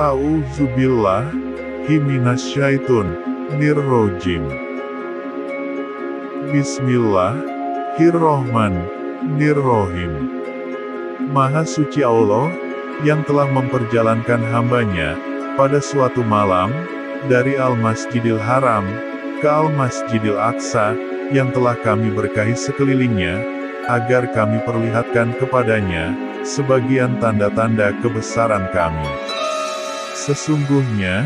A'udzubillahi minasyaitonir rajim. Bismillahirrohmanirrohim. Maha suci Allah, yang telah memperjalankan hambanya, pada suatu malam, dari Al-Masjidil Haram, ke Al-Masjidil Aqsa, yang telah kami berkahi sekelilingnya, agar kami perlihatkan kepadanya, sebagian tanda-tanda kebesaran kami. Sesungguhnya,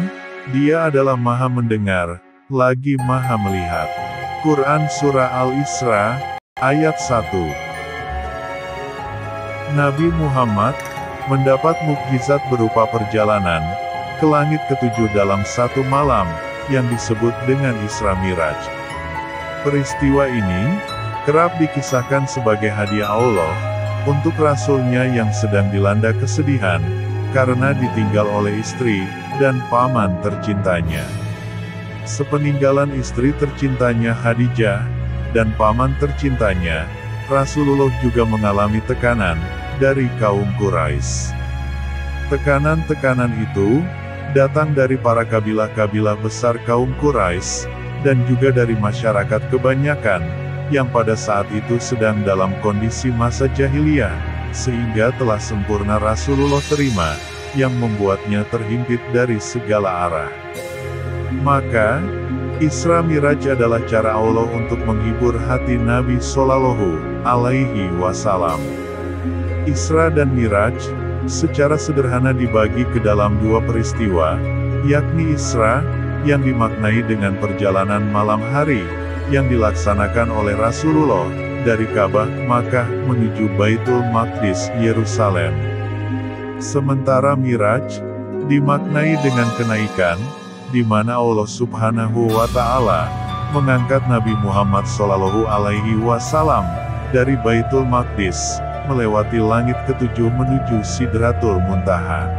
Dia adalah Maha Mendengar, lagi Maha Melihat. Quran Surah Al-Isra, ayat 1. Nabi Muhammad mendapat mukjizat berupa perjalanan ke langit ketujuh dalam satu malam, yang disebut dengan Isra Miraj. Peristiwa ini kerap dikisahkan sebagai hadiah Allah untuk Rasul-Nya yang sedang dilanda kesedihan karena ditinggal oleh istri dan paman tercintanya. Sepeninggalan istri tercintanya Khadijah dan paman tercintanya, Rasulullah juga mengalami tekanan dari kaum Quraisy. Tekanan-tekanan itu datang dari para kabilah-kabilah besar kaum Quraisy dan juga dari masyarakat kebanyakan yang pada saat itu sedang dalam kondisi masa jahiliyah, sehingga telah sempurna Rasulullah terima, yang membuatnya terhimpit dari segala arah. Maka, Isra Miraj adalah cara Allah untuk menghibur hati Nabi Shallallahu Alaihi Wasallam. Isra dan Miraj, secara sederhana dibagi ke dalam dua peristiwa, yakni Isra, yang dimaknai dengan perjalanan malam hari, yang dilaksanakan oleh Rasulullah, dari Ka'bah, Makkah, menuju Baitul Maqdis, Yerusalem. Sementara Miraj, dimaknai dengan kenaikan, di mana Allah Subhanahu wa Ta'ala mengangkat Nabi Muhammad Shallallahu Alaihi Wasallam dari Baitul Maqdis, melewati langit ketujuh menuju Sidratul Muntaha.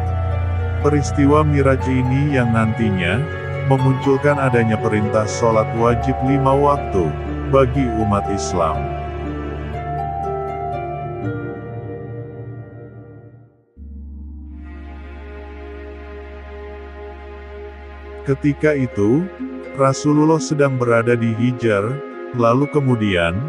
Peristiwa Miraj ini yang nantinya memunculkan adanya perintah sholat wajib 5 waktu bagi umat Islam. Ketika itu, Rasulullah sedang berada di Hijr, lalu kemudian,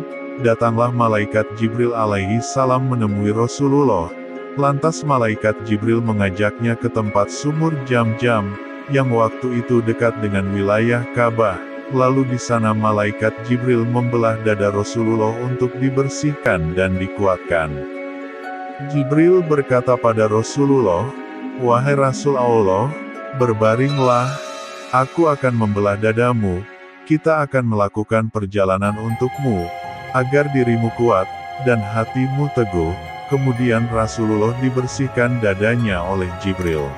datanglah malaikat Jibril alaihi salam menemui Rasulullah. Lantas malaikat Jibril mengajaknya ke tempat sumur Jam-Jam, yang waktu itu dekat dengan wilayah Ka'bah. Lalu di sana malaikat Jibril membelah dada Rasulullah untuk dibersihkan dan dikuatkan. Jibril berkata pada Rasulullah, "Wahai Rasul Allah, berbaringlah. Aku akan membelah dadamu, kita akan melakukan perjalanan untukmu, agar dirimu kuat, dan hatimu teguh." Kemudian Rasulullah dibersihkan dadanya oleh Jibril.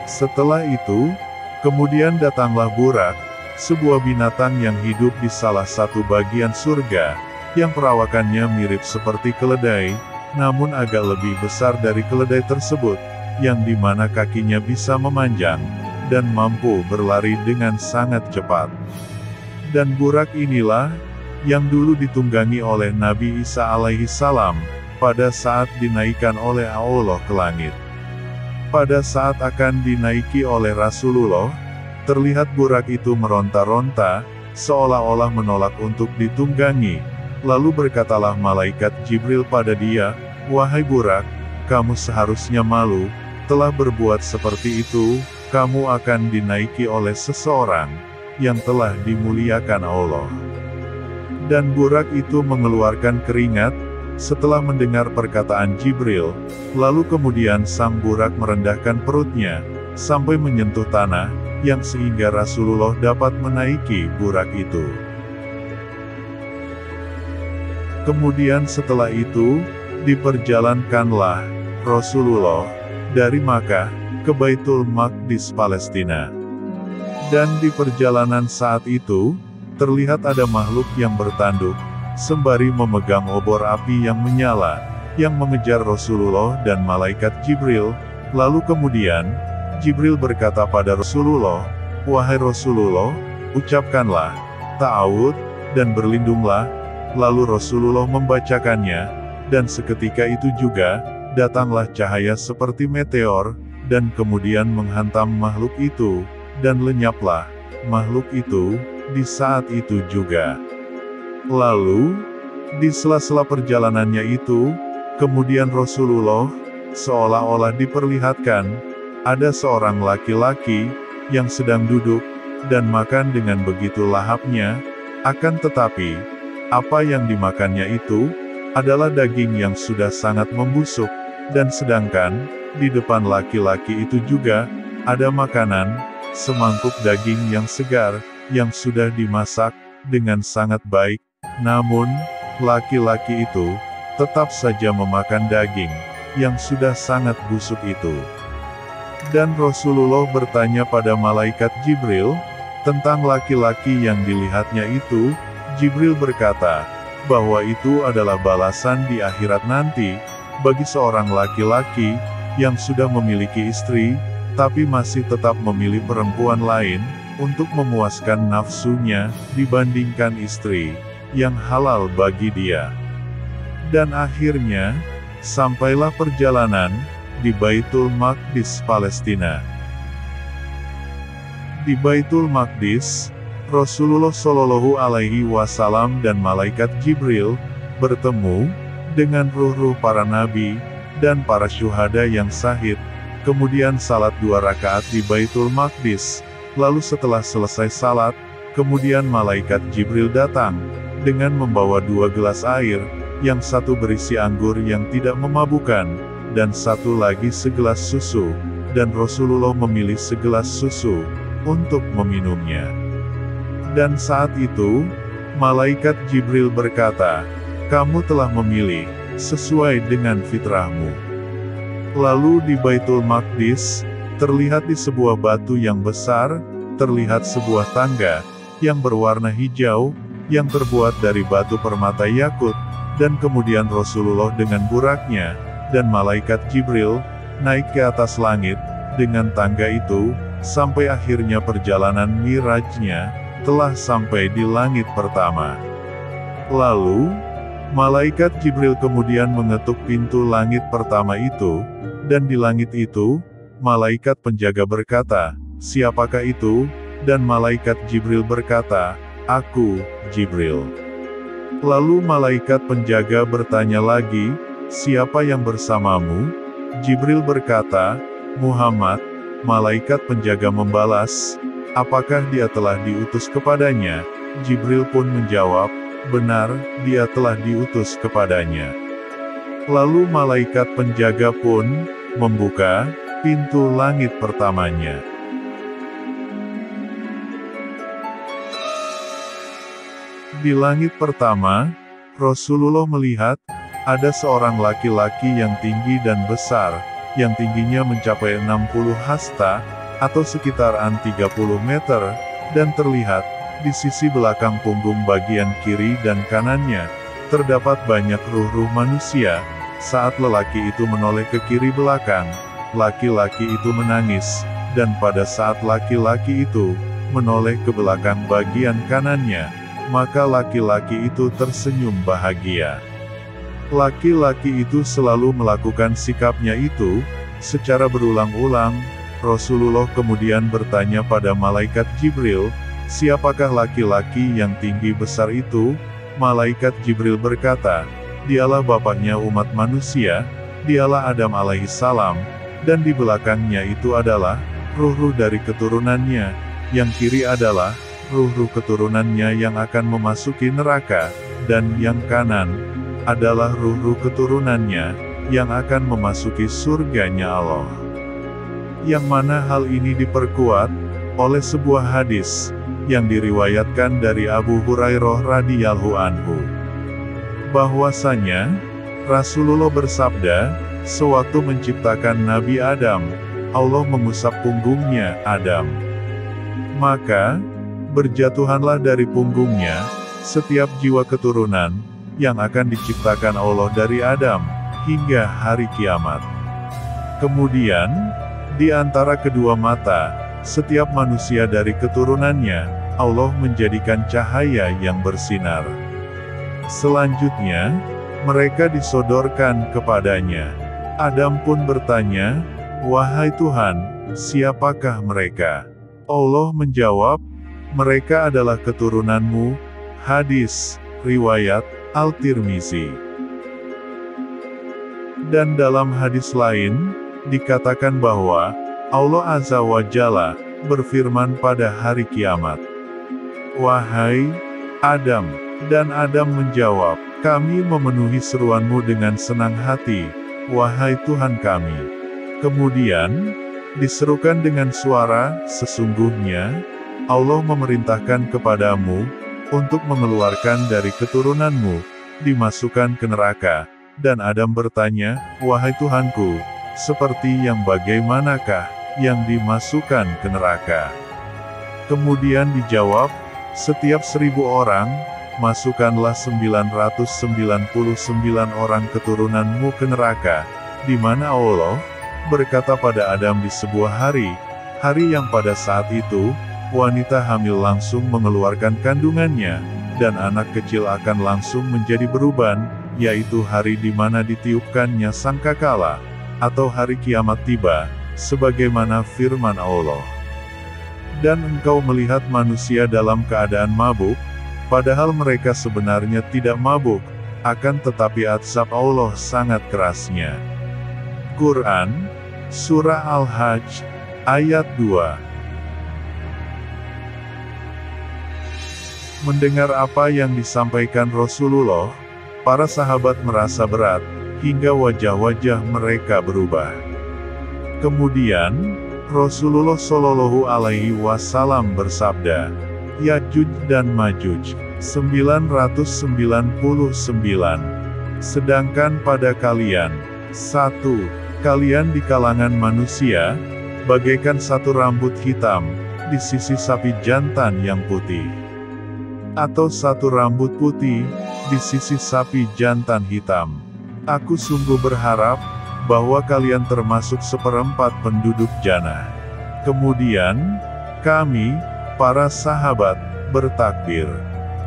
Setelah itu, kemudian datanglah Burak, sebuah binatang yang hidup di salah satu bagian surga, yang perawakannya mirip seperti keledai, namun agak lebih besar dari keledai tersebut, yang dimana kakinya bisa memanjang, dan mampu berlari dengan sangat cepat. Dan Burak inilah, yang dulu ditunggangi oleh Nabi Isa alaihi salam, pada saat dinaikkan oleh Allah ke langit. Pada saat akan dinaiki oleh Rasulullah, terlihat Burak itu meronta-ronta, seolah-olah menolak untuk ditunggangi. Lalu berkatalah malaikat Jibril pada dia, "Wahai Burak, kamu seharusnya malu, telah berbuat seperti itu. Kamu akan dinaiki oleh seseorang yang telah dimuliakan Allah." Dan Burak itu mengeluarkan keringat setelah mendengar perkataan Jibril. Lalu kemudian sang Burak merendahkan perutnya sampai menyentuh tanah, yang sehingga Rasulullah dapat menaiki Burak itu. Kemudian setelah itu, diperjalankanlah Rasulullah dari Makkah ke Baitul Maqdis Palestina. Dan di perjalanan saat itu, terlihat ada makhluk yang bertanduk, sembari memegang obor api yang menyala, yang mengejar Rasulullah dan malaikat Jibril. Lalu kemudian, Jibril berkata pada Rasulullah, "Wahai Rasulullah, ucapkanlah ta'awud, dan berlindunglah." Lalu Rasulullah membacakannya, dan seketika itu juga, datanglah cahaya seperti meteor, dan kemudian menghantam makhluk itu, dan lenyaplah makhluk itu di saat itu juga. Lalu, di sela-sela perjalanannya itu, kemudian Rasulullah seolah-olah diperlihatkan ada seorang laki-laki yang sedang duduk dan makan dengan begitu lahapnya, akan tetapi apa yang dimakannya itu adalah daging yang sudah sangat membusuk, dan sedangkan di depan laki-laki itu juga ada makanan, semangkuk daging yang segar, yang sudah dimasak dengan sangat baik, namun laki-laki itu tetap saja memakan daging yang sudah sangat busuk itu. Dan Rasulullah bertanya pada malaikat Jibril tentang laki-laki yang dilihatnya itu. Jibril berkata bahwa itu adalah balasan di akhirat nanti bagi seorang laki-laki yang sudah memiliki istri, tapi masih tetap memilih perempuan lain untuk memuaskan nafsunya dibandingkan istri yang halal bagi dia. Dan akhirnya, sampailah perjalanan di Baitul Maqdis, Palestina. Di Baitul Maqdis, Rasulullah Shallallahu Alaihi Wasallam dan malaikat Jibril bertemu dengan ruh-ruh para nabi dan para syuhada yang syahid, kemudian salat 2 rakaat di Baitul Maqdis. Lalu setelah selesai salat, kemudian malaikat Jibril datang dengan membawa 2 gelas air, yang satu berisi anggur yang tidak memabukkan, dan satu lagi segelas susu, dan Rasulullah memilih segelas susu untuk meminumnya. Dan saat itu, malaikat Jibril berkata, "Kamu telah memilih sesuai dengan fitrahmu." Lalu di Baitul Maqdis, terlihat di sebuah batu yang besar, terlihat sebuah tangga yang berwarna hijau, yang terbuat dari batu permata yakut, dan kemudian Rasulullah dengan buraknya, dan malaikat Jibril, naik ke atas langit, dengan tangga itu, sampai akhirnya perjalanan Mirajnya, telah sampai di langit pertama. Lalu, malaikat Jibril kemudian mengetuk pintu langit pertama itu, dan di langit itu, malaikat penjaga berkata, "Siapakah itu?" Dan malaikat Jibril berkata, "Aku, Jibril." Lalu malaikat penjaga bertanya lagi, "Siapa yang bersamamu?" Jibril berkata, "Muhammad." Malaikat penjaga membalas, "Apakah dia telah diutus kepadanya?" Jibril pun menjawab, "Benar, dia telah diutus kepadanya." Lalu malaikat penjaga pun membuka pintu langit pertamanya. Di langit pertama, Rasulullah melihat ada seorang laki-laki yang tinggi dan besar, yang tingginya mencapai 60 hasta, atau sekitaran 30 meter, dan terlihat, di sisi belakang punggung bagian kiri dan kanannya, terdapat banyak ruh-ruh manusia. Saat lelaki itu menoleh ke kiri belakang, laki-laki itu menangis, dan pada saat laki-laki itu menoleh ke belakang bagian kanannya, maka laki-laki itu tersenyum bahagia. Laki-laki itu selalu melakukan sikapnya itu, secara berulang-ulang. Rasulullah kemudian bertanya pada malaikat Jibril, "Siapakah laki-laki yang tinggi besar itu?" Malaikat Jibril berkata, "Dialah bapaknya umat manusia, dialah Adam alaihissalam, dan di belakangnya itu adalah ruh-ruh dari keturunannya, yang kiri adalah ruh-ruh keturunannya yang akan memasuki neraka, dan yang kanan adalah ruh-ruh keturunannya yang akan memasuki surganya Allah." Yang mana hal ini diperkuat oleh sebuah hadis yang diriwayatkan dari Abu Hurairah radhiyallahu anhu, bahwasanya Rasulullah bersabda, sewaktu menciptakan Nabi Adam, Allah mengusap punggungnya Adam. Maka berjatuhanlah dari punggungnya setiap jiwa keturunan yang akan diciptakan Allah dari Adam hingga hari kiamat. Kemudian, di antara kedua mata setiap manusia dari keturunannya, Allah menjadikan cahaya yang bersinar. Selanjutnya, mereka disodorkan kepadanya. Adam pun bertanya, "Wahai Tuhan, siapakah mereka?" Allah menjawab, "Mereka adalah keturunan-mu." Hadis, riwayat Al-Tirmizi. Dan dalam hadis lain, dikatakan bahwa, Allah Azza wa Jalla berfirman pada hari kiamat, "Wahai Adam," dan Adam menjawab, "Kami memenuhi seruanmu dengan senang hati, wahai Tuhan kami." Kemudian, diserukan dengan suara, "Sesungguhnya, Allah memerintahkan kepadamu, untuk mengeluarkan dari keturunanmu, dimasukkan ke neraka." Dan Adam bertanya, "Wahai Tuhanku, seperti yang bagaimanakah, yang dimasukkan ke neraka?" Kemudian dijawab, "Setiap 1000 orang, masukkanlah 999 orang keturunanmu ke neraka." Di mana Allah berkata pada Adam di sebuah hari yang pada saat itu, wanita hamil langsung mengeluarkan kandungannya, dan anak kecil akan langsung menjadi beruban, yaitu hari di mana ditiupkannya sangkakala, atau hari kiamat tiba, sebagaimana firman Allah. Dan engkau melihat manusia dalam keadaan mabuk, padahal mereka sebenarnya tidak mabuk, akan tetapi azab Allah sangat kerasnya. Quran, Surah Al-Hajj, ayat 2. Mendengar apa yang disampaikan Rasulullah, para sahabat merasa berat, hingga wajah-wajah mereka berubah. Kemudian, Rasulullah Shallallahu Alaihi Wasallam bersabda, "Yajuj dan Majuj, 999. Sedangkan pada kalian, 1. Kalian di kalangan manusia, bagaikan satu rambut hitam, di sisi sapi jantan yang putih. Atau satu rambut putih, di sisi sapi jantan hitam. Aku sungguh berharap, bahwa kalian termasuk 1/4 penduduk jannah." Kemudian, kami, para sahabat, bertakbir.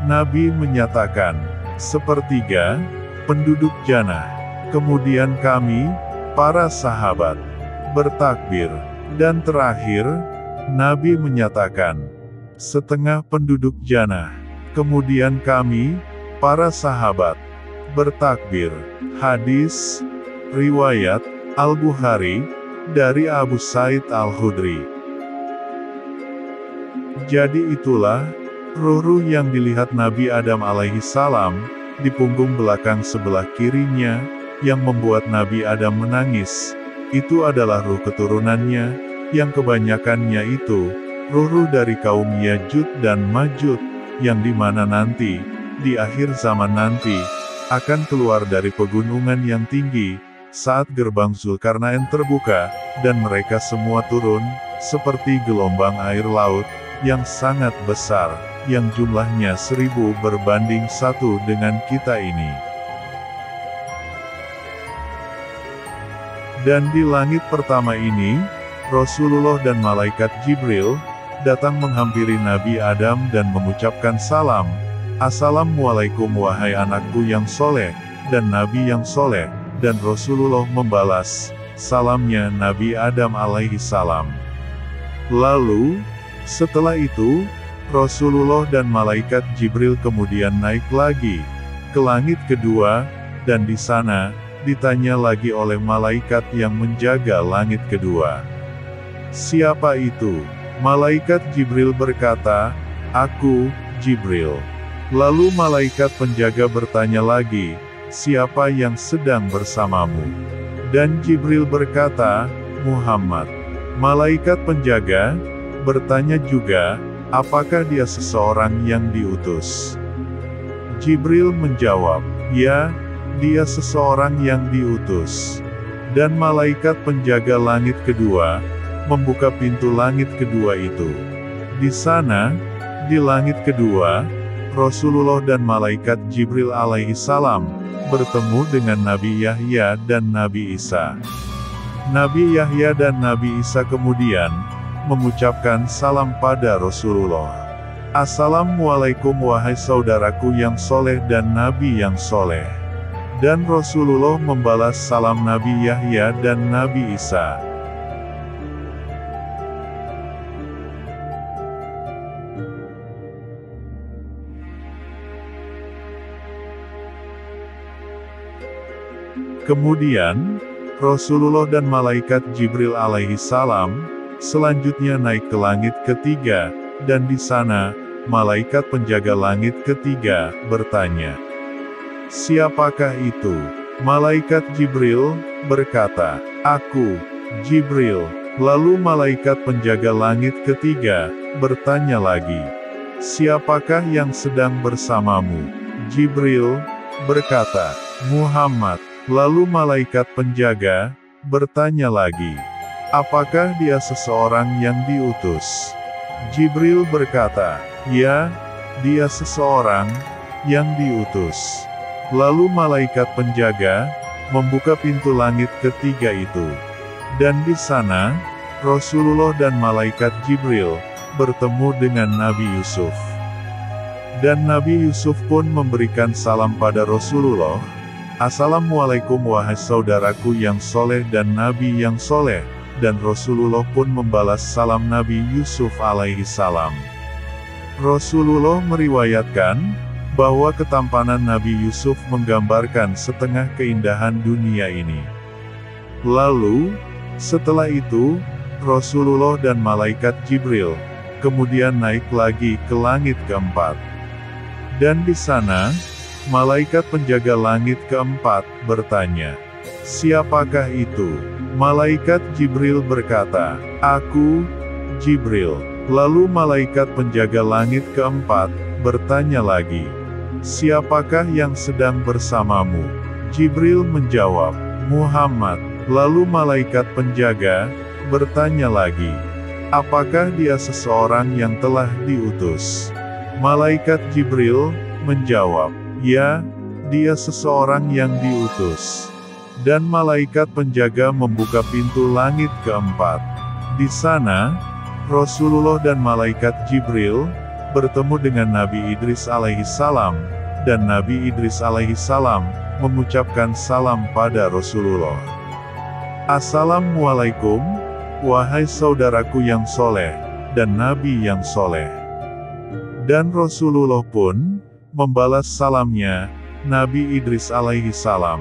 Nabi menyatakan, 1/3 penduduk jannah. Kemudian kami, para sahabat, bertakbir. Dan terakhir, Nabi menyatakan, 1/2 penduduk jannah. Kemudian kami, para sahabat, bertakbir. Hadis, riwayat Al-Bukhari, dari Abu Sa'id Al-Khudri. Jadi itulah, ruh-ruh yang dilihat Nabi Adam alaihi salam, di punggung belakang sebelah kirinya, yang membuat Nabi Adam menangis. Itu adalah ruh keturunannya, yang kebanyakannya itu, ruh-ruh dari kaum Yajud dan Majud, yang dimana nanti, di akhir zaman nanti, akan keluar dari pegunungan yang tinggi, saat gerbang Zulkarnain terbuka, dan mereka semua turun, seperti gelombang air laut, yang sangat besar, yang jumlahnya 1000 berbanding 1 dengan kita ini. Dan di langit pertama ini, Rasulullah dan Malaikat Jibril, datang menghampiri Nabi Adam dan mengucapkan salam, "Assalamualaikum wahai anakku yang soleh, dan Nabi yang soleh." Dan Rasulullah membalas salamnya Nabi Adam alaihi salam. Lalu, setelah itu, Rasulullah dan Malaikat Jibril kemudian naik lagi ke langit kedua, dan di sana, ditanya lagi oleh malaikat yang menjaga langit kedua. "Siapa itu?" Malaikat Jibril berkata, "Aku, Jibril." Lalu malaikat penjaga bertanya lagi, "Siapa yang sedang bersamamu?" Dan Jibril berkata, "Muhammad." Malaikat penjaga bertanya juga, "Apakah dia seseorang yang diutus?" Jibril menjawab, "Ya, dia seseorang yang diutus." Dan malaikat penjaga langit kedua membuka pintu langit kedua itu. Di sana, di langit kedua, Rasulullah dan malaikat Jibril alaihi salam bertemu dengan Nabi Yahya dan Nabi Isa. Nabi Yahya dan Nabi Isa kemudian mengucapkan salam pada Rasulullah. "Assalamualaikum wahai saudaraku yang soleh dan Nabi yang soleh." Dan Rasulullah membalas salam Nabi Yahya dan Nabi Isa. Kemudian, Rasulullah dan malaikat Jibril alaihi salam selanjutnya naik ke langit ketiga, dan di sana, malaikat penjaga langit ketiga bertanya, "Siapakah itu?" Malaikat Jibril berkata, "Aku, Jibril." Lalu malaikat penjaga langit ketiga bertanya lagi, "Siapakah yang sedang bersamamu?" Jibril berkata, "Muhammad." Lalu malaikat penjaga bertanya lagi, "Apakah dia seseorang yang diutus?" Jibril berkata, "Ya, dia seseorang yang diutus." Lalu malaikat penjaga membuka pintu langit ketiga itu. Dan di sana, Rasulullah dan malaikat Jibril bertemu dengan Nabi Yusuf. Dan Nabi Yusuf pun memberikan salam pada Rasulullah. "Assalamualaikum wahai saudaraku yang soleh dan Nabi yang soleh." Dan Rasulullah pun membalas salam Nabi Yusuf alaihi salam. Rasulullah meriwayatkan bahwa ketampanan Nabi Yusuf menggambarkan setengah keindahan dunia ini. Lalu, setelah itu, Rasulullah dan malaikat Jibril kemudian naik lagi ke langit keempat. Dan di sana, malaikat penjaga langit keempat bertanya, "Siapakah itu?" Malaikat Jibril berkata, "Aku, Jibril." Lalu malaikat penjaga langit keempat bertanya lagi, "Siapakah yang sedang bersamamu?" Jibril menjawab, "Muhammad." Lalu malaikat penjaga bertanya lagi, "Apakah dia seseorang yang telah diutus?" Malaikat Jibril menjawab, "Ya, dia seseorang yang diutus." Dan malaikat penjaga membuka pintu langit keempat. Di sana, Rasulullah dan malaikat Jibril bertemu dengan Nabi Idris alaihi salam, dan Nabi Idris alaihi salam mengucapkan salam pada Rasulullah. "Assalamualaikum, wahai saudaraku yang soleh, dan Nabi yang soleh." Dan Rasulullah pun membalas salamnya, Nabi Idris alaihi salam.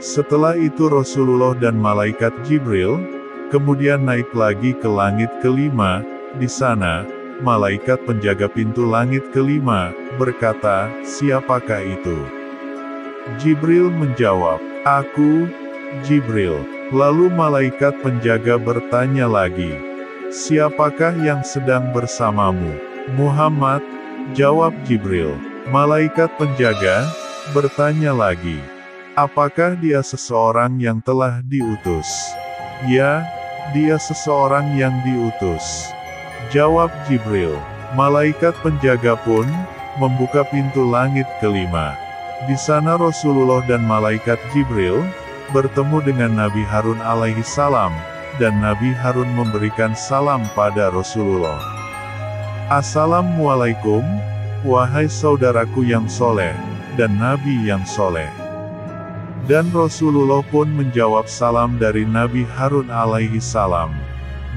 Setelah itu Rasulullah dan malaikat Jibril kemudian naik lagi ke langit kelima. Di sana, malaikat penjaga pintu langit kelima berkata, "Siapakah itu?" Jibril menjawab, "Aku, Jibril." Lalu malaikat penjaga bertanya lagi, "Siapakah yang sedang bersamamu?" "Muhammad," jawab Jibril. Malaikat penjaga bertanya lagi, "Apakah dia seseorang yang telah diutus?" "Ya, dia seseorang yang diutus," jawab Jibril. Malaikat penjaga pun membuka pintu langit kelima. Di sana Rasulullah dan malaikat Jibril bertemu dengan Nabi Harun alaihi salam, dan Nabi Harun memberikan salam pada Rasulullah. "Assalamualaikum, wahai saudaraku yang soleh, dan Nabi yang soleh." Dan Rasulullah pun menjawab salam dari Nabi Harun alaihi salam.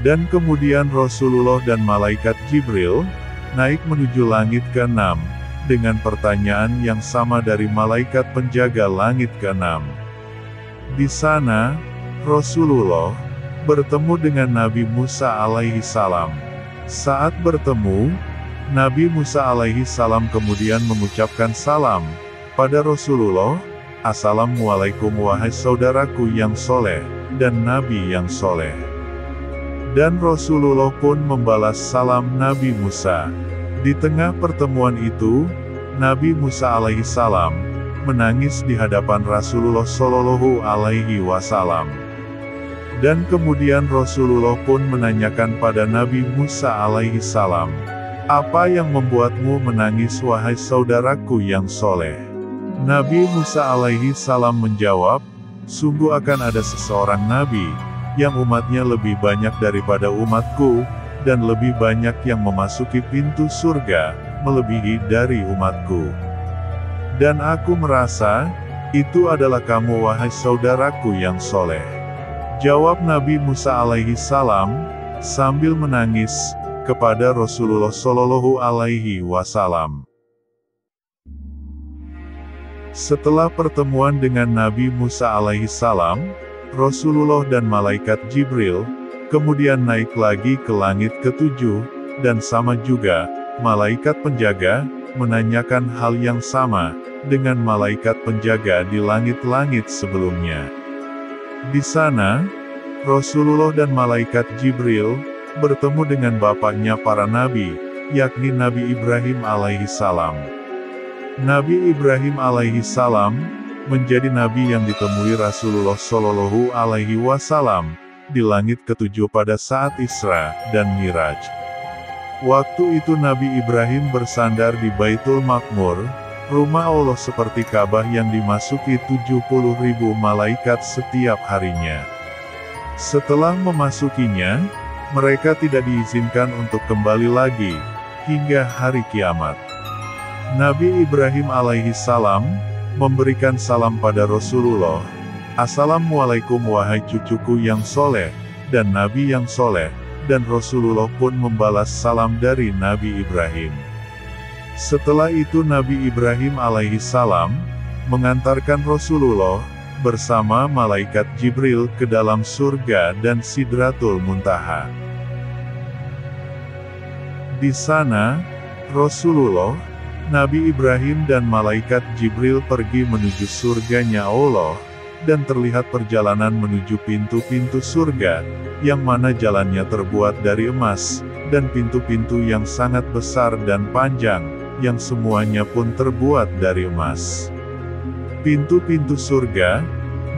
Dan kemudian Rasulullah dan malaikat Jibril naik menuju langit ke-6, dengan pertanyaan yang sama dari malaikat penjaga langit ke-6. Di sana, Rasulullah bertemu dengan Nabi Musa alaihi salam. Saat bertemu, Nabi Musa alaihi salam kemudian mengucapkan salam pada Rasulullah, "Assalamualaikum wahai saudaraku yang soleh, dan Nabi yang soleh." Dan Rasulullah pun membalas salam Nabi Musa. Di tengah pertemuan itu, Nabi Musa alaihi salam menangis di hadapan Rasulullah Shallallahu alaihi wasallam. Dan kemudian Rasulullah pun menanyakan pada Nabi Musa alaihi salam, "Apa yang membuatmu menangis wahai saudaraku yang soleh?" Nabi Musa alaihi salam menjawab, "Sungguh akan ada seseorang nabi, yang umatnya lebih banyak daripada umatku, dan lebih banyak yang memasuki pintu surga, melebihi dari umatku. Dan aku merasa, itu adalah kamu wahai saudaraku yang soleh." Jawab Nabi Musa alaihi salam, sambil menangis, kepada Rasulullah Shallallahu alaihi wasallam. Setelah pertemuan dengan Nabi Musa alaihissalam, Rasulullah dan malaikat Jibril kemudian naik lagi ke langit ketujuh, dan sama juga, malaikat penjaga menanyakan hal yang sama dengan malaikat penjaga di langit-langit sebelumnya. Di sana, Rasulullah dan malaikat Jibril bertemu dengan bapaknya para nabi, yakni Nabi Ibrahim alaihissalam. Nabi Ibrahim alaihissalam menjadi nabi yang ditemui Rasulullah Shallallahu alaihi wasallam di langit ketujuh pada saat Isra dan Miraj. Waktu itu Nabi Ibrahim bersandar di Baitul Maqmur, rumah Allah seperti Ka'bah yang dimasuki 70.000 malaikat setiap harinya. Setelah memasukinya, mereka tidak diizinkan untuk kembali lagi, hingga hari kiamat. Nabi Ibrahim alaihissalam memberikan salam pada Rasulullah. Assalamualaikum wahai cucuku yang soleh, dan Nabi yang soleh, dan Rasulullah pun membalas salam dari Nabi Ibrahim. Setelah itu Nabi Ibrahim alaihissalam mengantarkan Rasulullah bersama malaikat Jibril ke dalam surga dan Sidratul Muntaha. Di sana, Rasulullah, Nabi Ibrahim dan malaikat Jibril pergi menuju surganya Allah, dan terlihat perjalanan menuju pintu-pintu surga, yang mana jalannya terbuat dari emas, dan pintu-pintu yang sangat besar dan panjang, yang semuanya pun terbuat dari emas. Pintu-pintu surga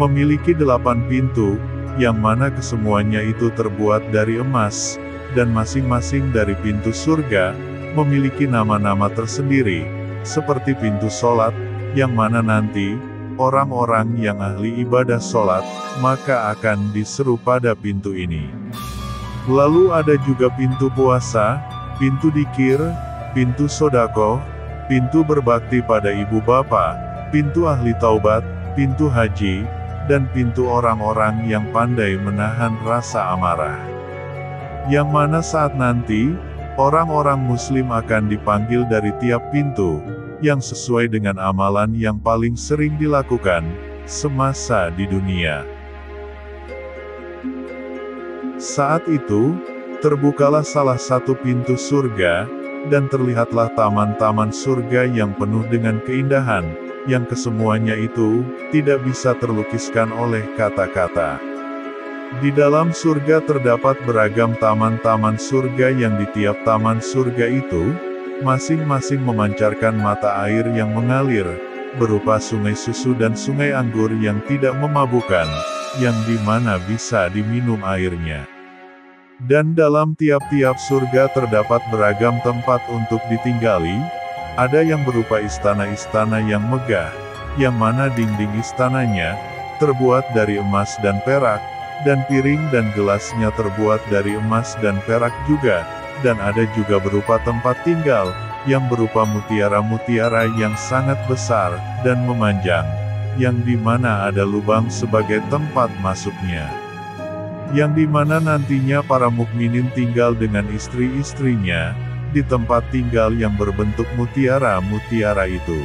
memiliki 8 pintu, yang mana kesemuanya itu terbuat dari emas, dan masing-masing dari pintu surga memiliki nama-nama tersendiri, seperti pintu sholat, yang mana nanti orang-orang yang ahli ibadah sholat, maka akan diseru pada pintu ini. Lalu ada juga pintu puasa, pintu dzikir, pintu sodaqoh, pintu berbakti pada ibu bapa, pintu ahli taubat, pintu haji, dan pintu orang-orang yang pandai menahan rasa amarah. Yang mana saat nanti, orang-orang muslim akan dipanggil dari tiap pintu, yang sesuai dengan amalan yang paling sering dilakukan semasa di dunia. Saat itu, terbukalah salah satu pintu surga, dan terlihatlah taman-taman surga yang penuh dengan keindahan, yang kesemuanya itu tidak bisa terlukiskan oleh kata-kata. Di dalam surga terdapat beragam taman-taman surga yang di tiap taman surga itu, masing-masing memancarkan mata air yang mengalir, berupa sungai susu dan sungai anggur yang tidak memabukkan, yang dimana bisa diminum airnya. Dan dalam tiap-tiap surga terdapat beragam tempat untuk ditinggali, ada yang berupa istana-istana yang megah, yang mana dinding istananya terbuat dari emas dan perak, dan piring dan gelasnya terbuat dari emas dan perak juga, dan ada juga berupa tempat tinggal, yang berupa mutiara-mutiara yang sangat besar, dan memanjang, yang dimana ada lubang sebagai tempat masuknya. Yang dimana nantinya para mukminin tinggal dengan istri-istrinya, di tempat tinggal yang berbentuk mutiara-mutiara itu.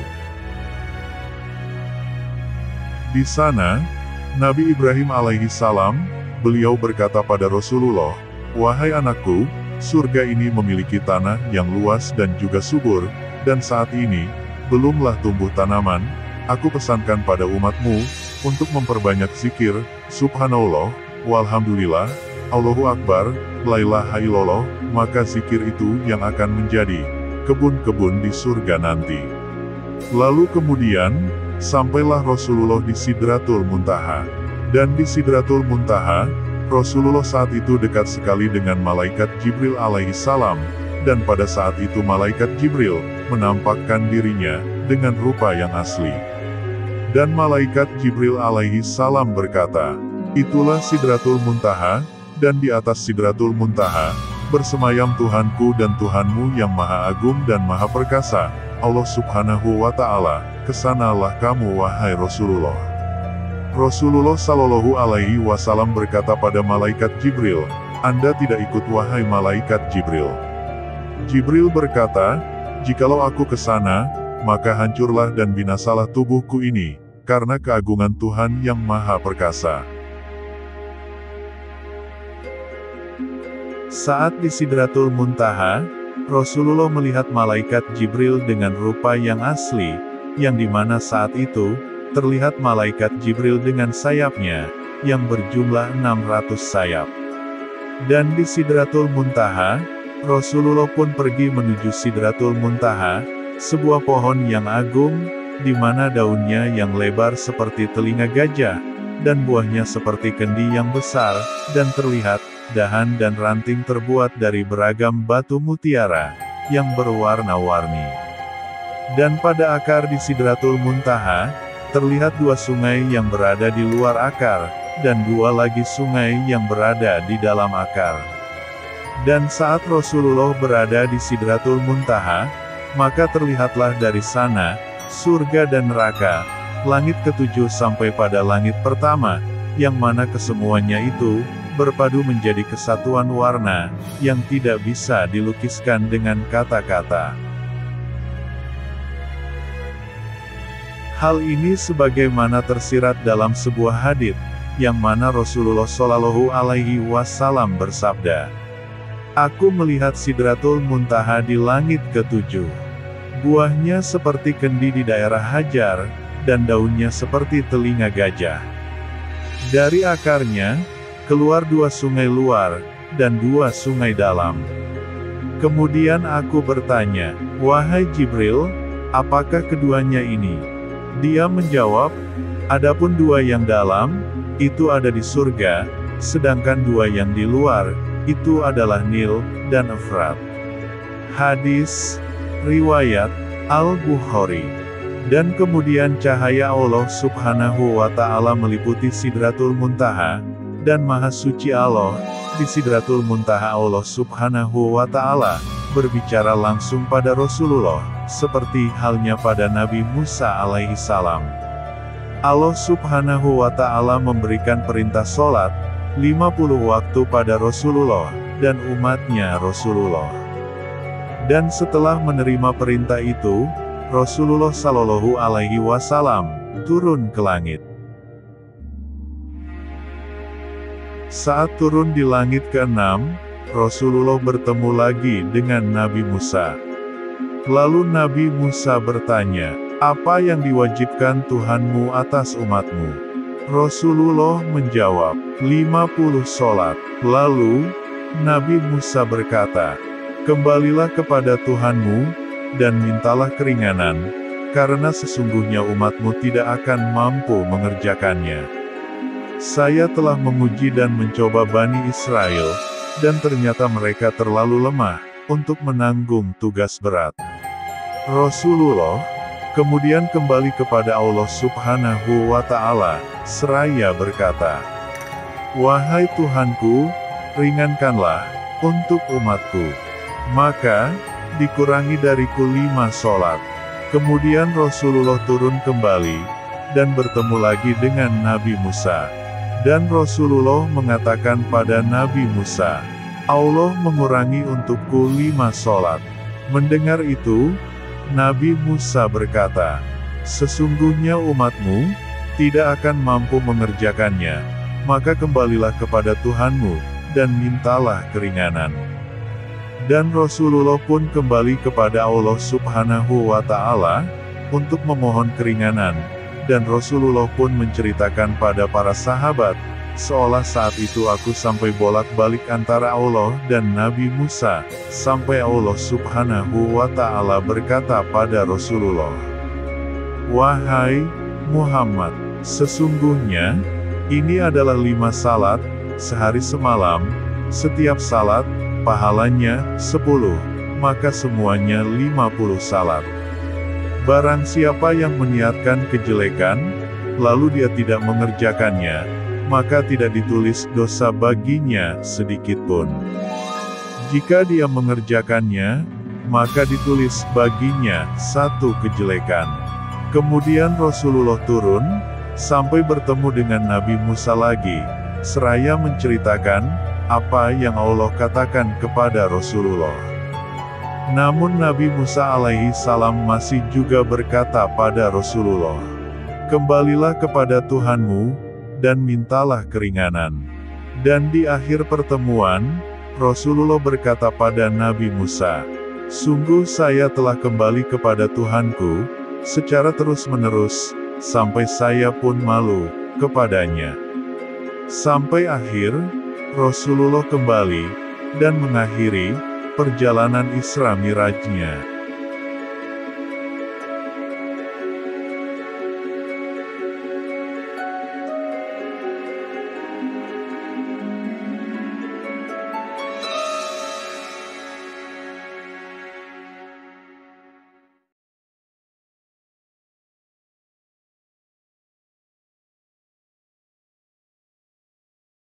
Di sana, Nabi Ibrahim alaihissalam, beliau berkata pada Rasulullah, "Wahai anakku, surga ini memiliki tanah yang luas dan juga subur, dan saat ini, belumlah tumbuh tanaman. Aku pesankan pada umatmu, untuk memperbanyak zikir, subhanallah, walhamdulillah, Allahu Akbar, la ilaha illallah, maka zikir itu yang akan menjadi kebun-kebun di surga nanti." Lalu kemudian, sampailah Rasulullah di Sidratul Muntaha. Dan di Sidratul Muntaha, Rasulullah saat itu dekat sekali dengan malaikat Jibril alaihissalam, dan pada saat itu malaikat Jibril menampakkan dirinya dengan rupa yang asli. Dan malaikat Jibril alaihissalam berkata, "Itulah Sidratul Muntaha, dan di atas Sidratul Muntaha bersemayam Tuhanku dan Tuhanmu yang Maha Agung dan Maha Perkasa, Allah Subhanahu wa Ta'ala. Kesanalah kamu wahai Rasulullah." Rasulullah Shallallahu alaihi wasallam berkata pada malaikat Jibril, "Anda tidak ikut wahai malaikat Jibril." Jibril berkata, "Jikalau aku ke sana, maka hancurlah dan binasalah tubuhku ini, karena keagungan Tuhan yang Maha Perkasa. Saat di Sidratul Muntaha, Rasulullah melihat malaikat Jibril dengan rupa yang asli, yang dimana saat itu, terlihat malaikat Jibril dengan sayapnya, yang berjumlah 600 sayap. Dan di Sidratul Muntaha, Rasulullah pun pergi menuju Sidratul Muntaha, sebuah pohon yang agung, di mana daunnya yang lebar seperti telinga gajah, dan buahnya seperti kendi yang besar, dan terlihat, dahan dan ranting terbuat dari beragam batu mutiara, yang berwarna-warni. Dan pada akar di Sidratul Muntaha, terlihat 2 sungai yang berada di luar akar, dan 2 lagi sungai yang berada di dalam akar. Dan saat Rasulullah berada di Sidratul Muntaha, maka terlihatlah dari sana, surga dan neraka, langit ke-7 sampai pada langit pertama, yang mana kesemuanya itu, berpadu menjadi kesatuan warna, yang tidak bisa dilukiskan dengan kata-kata. Hal ini sebagaimana tersirat dalam sebuah hadits, yang mana Rasulullah Shallallahu Alaihi Wasallam bersabda, "Aku melihat Sidratul Muntaha di langit ke-7. Buahnya seperti kendi di daerah Hajar, dan daunnya seperti telinga gajah. Dari akarnya, keluar 2 sungai luar, dan 2 sungai dalam." Kemudian aku bertanya, "Wahai Jibril, apakah keduanya ini?" Dia menjawab, "Adapun 2 yang dalam, itu ada di surga, sedangkan 2 yang di luar, itu adalah Nil, dan Efrat." Hadis, riwayat, Al-Bukhari. Dan kemudian cahaya Allah Subhanahu wa Ta'ala meliputi Sidratul Muntaha, dan Maha Suci Allah, di Sidratul Muntaha Allah Subhanahu wa Ta'ala, berbicara langsung pada Rasulullah, seperti halnya pada Nabi Musa alaihi salam. Allah Subhanahu wa Ta'ala memberikan perintah sholat, 50 waktu pada Rasulullah, dan umatnya Rasulullah. Dan setelah menerima perintah itu, Rasulullah Shallallahu Alaihi Wasallam, turun ke langit. Saat turun di langit ke-6, Rasulullah bertemu lagi dengan Nabi Musa. Lalu Nabi Musa bertanya, "Apa yang diwajibkan Tuhanmu atas umatmu?" Rasulullah menjawab, 50 sholat. Lalu, Nabi Musa berkata, "Kembalilah kepada Tuhanmu, dan mintalah keringanan, karena sesungguhnya umatmu tidak akan mampu mengerjakannya. Saya telah menguji dan mencoba Bani Israel, dan ternyata mereka terlalu lemah, untuk menanggung tugas berat." Rasulullah kemudian kembali kepada Allah Subhanahu wa Ta'ala, seraya berkata, "Wahai Tuhanku, ringankanlah untuk umatku." Maka, dikurangi dariku 5 sholat. Kemudian Rasulullah turun kembali, dan bertemu lagi dengan Nabi Musa. Dan Rasulullah mengatakan pada Nabi Musa, "Allah mengurangi untukku 5 sholat." Mendengar itu, Nabi Musa berkata, "Sesungguhnya umatmu tidak akan mampu mengerjakannya, maka kembalilah kepada Tuhanmu, dan mintalah keringanan." Dan Rasulullah pun kembali kepada Allah Subhanahu wa Ta'ala, untuk memohon keringanan, dan Rasulullah pun menceritakan pada para sahabat, seolah saat itu aku sampai bolak-balik antara Allah dan Nabi Musa, sampai Allah Subhanahu wa Ta'ala berkata pada Rasulullah, "Wahai Muhammad, sesungguhnya, ini adalah 5 salat, sehari semalam, setiap salat, pahalanya 10, maka semuanya 50 salat. Barang siapa yang meniatkan kejelekan, lalu dia tidak mengerjakannya, maka tidak ditulis dosa baginya sedikitpun. Jika dia mengerjakannya, maka ditulis baginya 1 kejelekan." Kemudian Rasulullah turun, sampai bertemu dengan Nabi Musa lagi, seraya menceritakan apa yang Allah katakan kepada Rasulullah. Namun Nabi Musa alaihi salam masih juga berkata pada Rasulullah, "Kembalilah kepada Tuhanmu, dan mintalah keringanan." Dan di akhir pertemuan, Rasulullah berkata pada Nabi Musa, "Sungguh saya telah kembali kepada Tuhanku, secara terus-menerus, sampai saya pun malu kepadanya." Sampai akhir, Rasulullah kembali, dan mengakhiri perjalanan Isra Mirajnya.